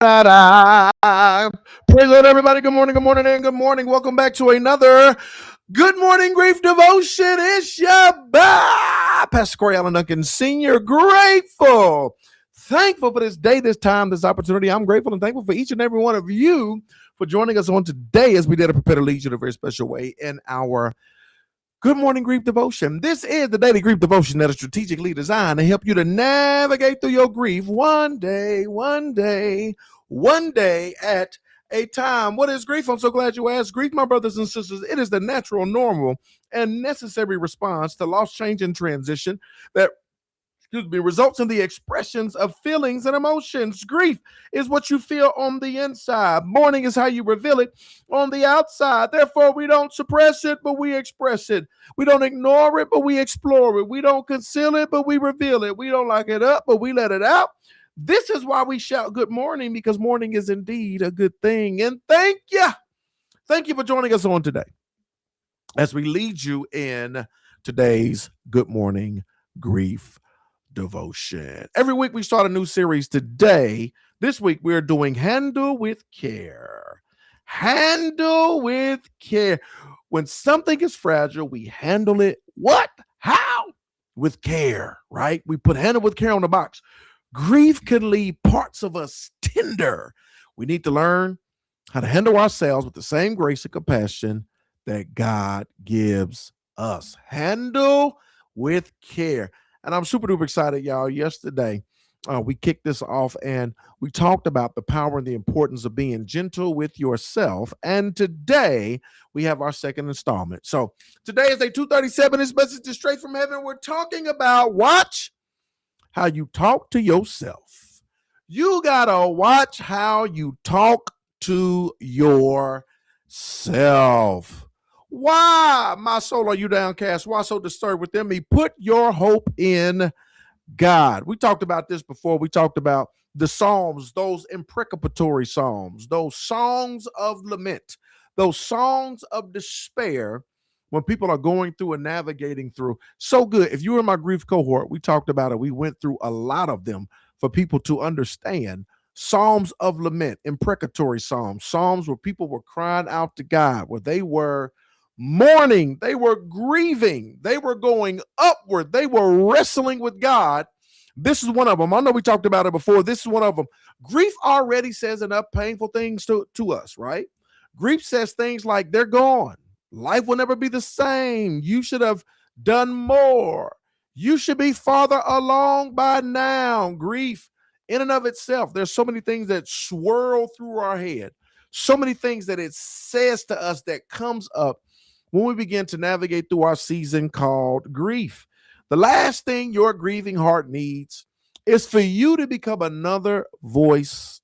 Da-da. Praise the Lord, everybody. Good morning, and good morning. Welcome back to another Good Morning Grief Devotion. It's your boy, Pastor Corey Allen Duncan Sr. Grateful, thankful for this day, this time, this opportunity. I'm grateful and thankful for each and every one of you for joining us on today as we did prepare to lead you in a very special way in our Good Morning Grief Devotion. This is the daily grief devotion that is strategically designed to help you to navigate through your grief one day at a time. What is grief? I'm so glad you asked. Grief, my brothers and sisters, it is the natural, normal, and necessary response to loss, change, and transition that results in the expressions of feelings and emotions. Grief is what you feel on the inside. Mourning is how you reveal it on the outside. Therefore, we don't suppress it, but we express it. We don't ignore it, but we explore it. We don't conceal it, but we reveal it. We don't lock it up, but we let it out. This is why we shout good morning, because morning is indeed a good thing. And thank you. Thank you for joining us on today as we lead you in today's Good Morning Grief Devotion. Every week we start a new series. This week we're doing Handle with Care. Handle with care. When something is fragile, we handle it what? How? With care, right? We put handle with care on the box. Grief can leave parts of us tender. We need to learn how to handle ourselves with the same grace and compassion that God gives us. Handle with care. And I'm super duper excited, y'all. Yesterday, we kicked this off and we talked about the power and the importance of being gentle with yourself. And today, we have our second installment. So today is day 237. This message is straight from heaven. We're talking about watch how you talk to yourself. You got to watch how you talk to yourself. Why, my soul, are you downcast? Why so disturbed within me? Put your hope in God. We talked about this before. We talked about the Psalms, those imprecatory Psalms, those songs of lament, those songs of despair when people are going through and navigating through. So good. If you were in my grief cohort, we talked about it. We went through a lot of them for people to understand. Psalms of lament, imprecatory Psalms, Psalms where people were crying out to God, where they were mourning, they were grieving, they were going upward, they were wrestling with God. This is one of them. I know we talked about it before. This is one of them. Grief already says enough painful things to us, right? Grief says things like they're gone. Life will never be the same. You should have done more. You should be farther along by now. Grief in and of itself, there's so many things that swirl through our head, so many things that it says to us that comes up when we begin to navigate through our season called grief. The last thing your grieving heart needs is for you to become another voice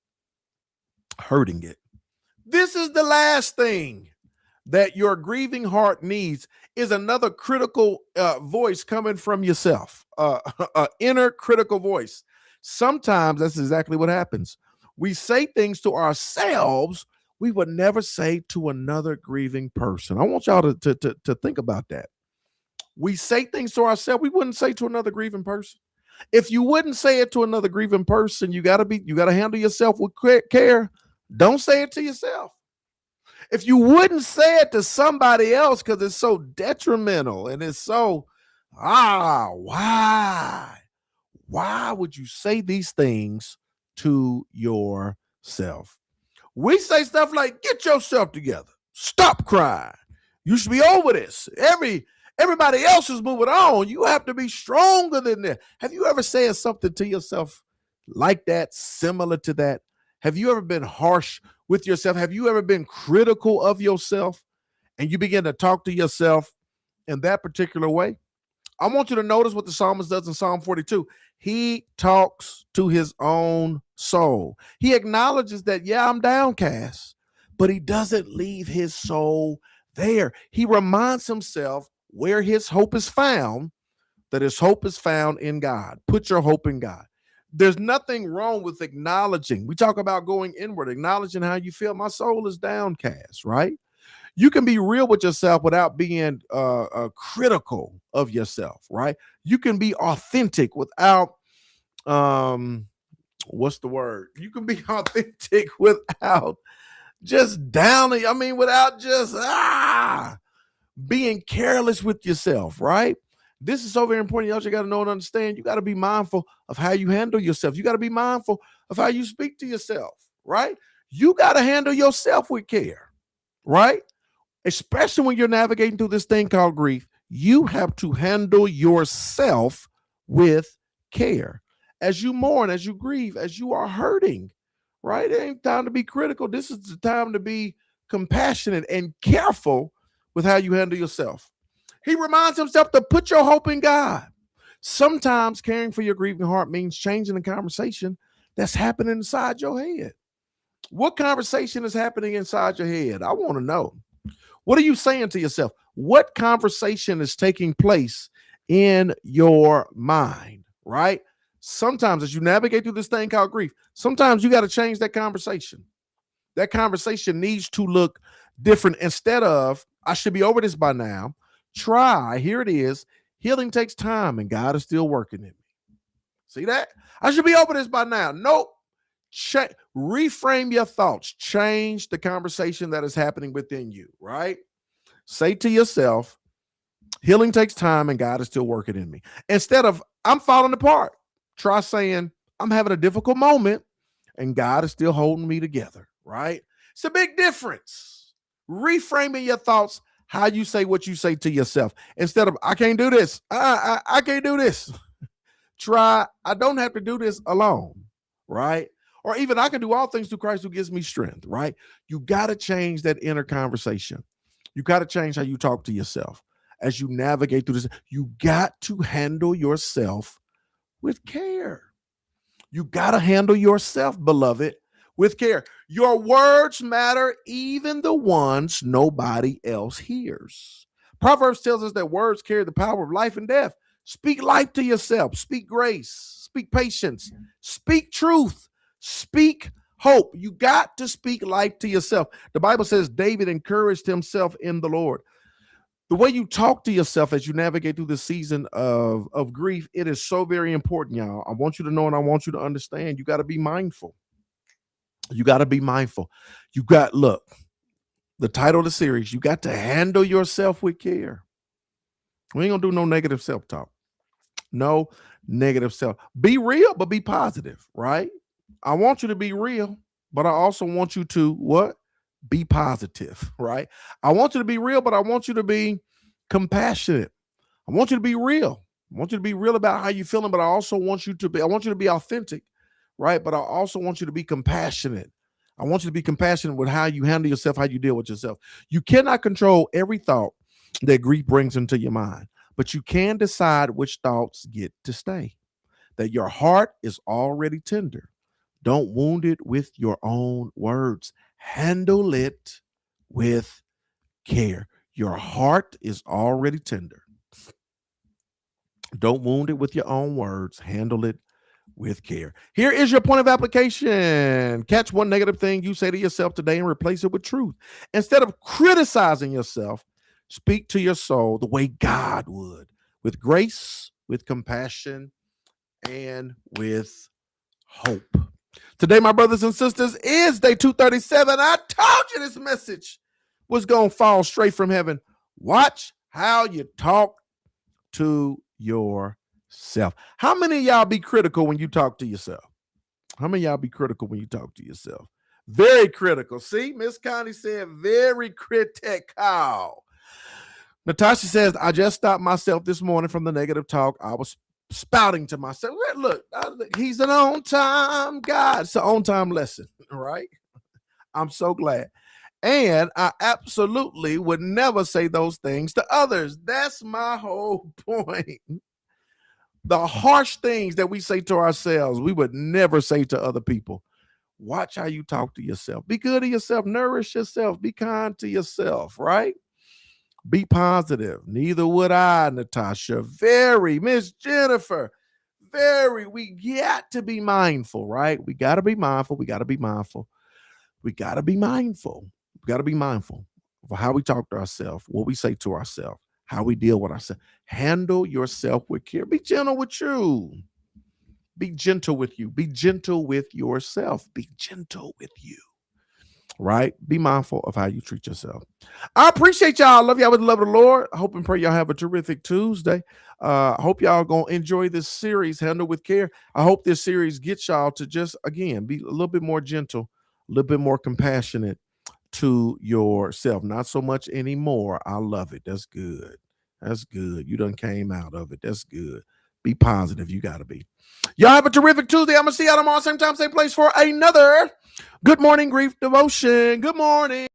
hurting it. This is the last thing that your grieving heart needs is another critical voice coming from yourself, inner critical voice. Sometimes that's exactly what happens. We say things to ourselves we would never say to another grieving person. I want y'all to think about that. We say things to ourselves we wouldn't say to another grieving person. If you wouldn't say it to another grieving person, you gotta handle yourself with care. Don't say it to yourself. If you wouldn't say it to somebody else because it's so detrimental and it's so why would you say these things to yourself? We say stuff like, get yourself together. Stop crying. You should be over this. Everybody else is moving on. You have to be stronger than that. Have you ever said something to yourself like that, similar to that? Have you ever been harsh with yourself? Have you ever been critical of yourself and you begin to talk to yourself in that particular way? I want you to notice what the psalmist does in Psalm 42. He talks to his own soul. He acknowledges that, yeah, I'm downcast, but he doesn't leave his soul there. He reminds himself where his hope is found, that his hope is found in God. Put your hope in God. There's nothing wrong with acknowledging. We talk about going inward, acknowledging how you feel. My soul is downcast, right? You can be real with yourself without being critical of yourself, right? You can be authentic without what's the word? You can be authentic without just downing. I mean, without just being careless with yourself, right? This is so very important. Y'all, you got to know and understand. You got to be mindful of how you handle yourself. You got to be mindful of how you speak to yourself, right? You got to handle yourself with care, right? Especially when you're navigating through this thing called grief, you have to handle yourself with care. As you mourn, as you grieve, as you are hurting, right? It ain't time to be critical. This is the time to be compassionate and careful with how you handle yourself. He reminds himself to put your hope in God. Sometimes caring for your grieving heart means changing the conversation that's happening inside your head. What conversation is happening inside your head? I want to know. What are you saying to yourself? What conversation is taking place in your mind, right? Sometimes as you navigate through this thing called grief, sometimes you got to change that conversation. That conversation needs to look different. Instead of, I should be over this by now, try, here it is, healing takes time and God is still working in me. See that? I should be over this by now. Nope. Reframe your thoughts. Change the conversation that is happening within you, right? Say to yourself, healing takes time and God is still working in me. Instead of, I'm falling apart, try saying, I'm having a difficult moment and God is still holding me together, right? It's a big difference. Reframing your thoughts, how you say what you say to yourself. Instead of, I can't do this. I can't do this. Try, I don't have to do this alone, right? Or even I can do all things through Christ who gives me strength, right? You got to change that inner conversation. You got to change how you talk to yourself as you navigate through this. You got to handle yourself with care. You got to handle yourself, beloved, with care. Your words matter, even the ones nobody else hears. Proverbs tells us that words carry the power of life and death. Speak life to yourself. Speak grace. Speak patience. Speak truth. Speak hope. You got to speak life to yourself. The Bible says David encouraged himself in the Lord. The way you talk to yourself as you navigate through the season of grief, it is so very important, y'all. I want you to know and I want you to understand. You got to be mindful. You got to be mindful. You got, look, the title of the series, you got to handle yourself with care. We ain't going to do no negative self-talk. No negative self. Be real, but be positive, right? I want you to be real, but I also want you to what? Be positive, right? I want you to be real, but I want you to be compassionate. I want you to be real. I want you to be real about how you're feeling, but I also want you to be, I want you to be authentic, right? But I also want you to be compassionate. I want you to be compassionate with how you handle yourself, how you deal with yourself. You cannot control every thought that grief brings into your mind, but you can decide which thoughts get to stay. That your heart is already tender. Don't wound it with your own words. Handle it with care. Your heart is already tender. Don't wound it with your own words. Handle it with care. Here is your point of application. Catch one negative thing you say to yourself today and replace it with truth. Instead of criticizing yourself, speak to your soul the way God would, with grace, with compassion, and with hope. Today, my brothers and sisters, is day 237. I told you this message was going to fall straight from heaven. Watch how you talk to yourself. How many of y'all be critical when you talk to yourself? How many of y'all be critical when you talk to yourself? Very critical. See, Miss Connie said very critical. Natasha says, I just stopped myself this morning from the negative talk. I was spouting to myself. Look, he's an on-time God. It's an on-time lesson, right? I'm so glad. And I absolutely would never say those things to others. That's my whole point. The harsh things that we say to ourselves, we would never say to other people. Watch how you talk to yourself. Be good to yourself. Nourish yourself. Be kind to yourself, right? Be positive. Neither would I, Natasha. Very, Miss Jennifer. Very. We got to be mindful, right? We got to be mindful. We got to be mindful. We got to be mindful. We got to be mindful of how we talk to ourselves, what we say to ourselves, how we deal with ourselves. Handle yourself with care. Be gentle with you. Be gentle with you. Be gentle with yourself. Be gentle with you. Right? Be mindful of how you treat yourself. I appreciate y'all. I love y'all with the love of the Lord. I hope and pray y'all have a terrific Tuesday. I hope y'all gonna enjoy this series, Handle with Care. I hope this series gets y'all to just, again, be a little bit more gentle, a little bit more compassionate to yourself. Not so much anymore. I love it. That's good. That's good. You done came out of it. That's good. Be positive. You got to be. Y'all have a terrific Tuesday. I'm going to see y'all tomorrow, same time, same place for another Good Morning Grief Devotion. Good morning.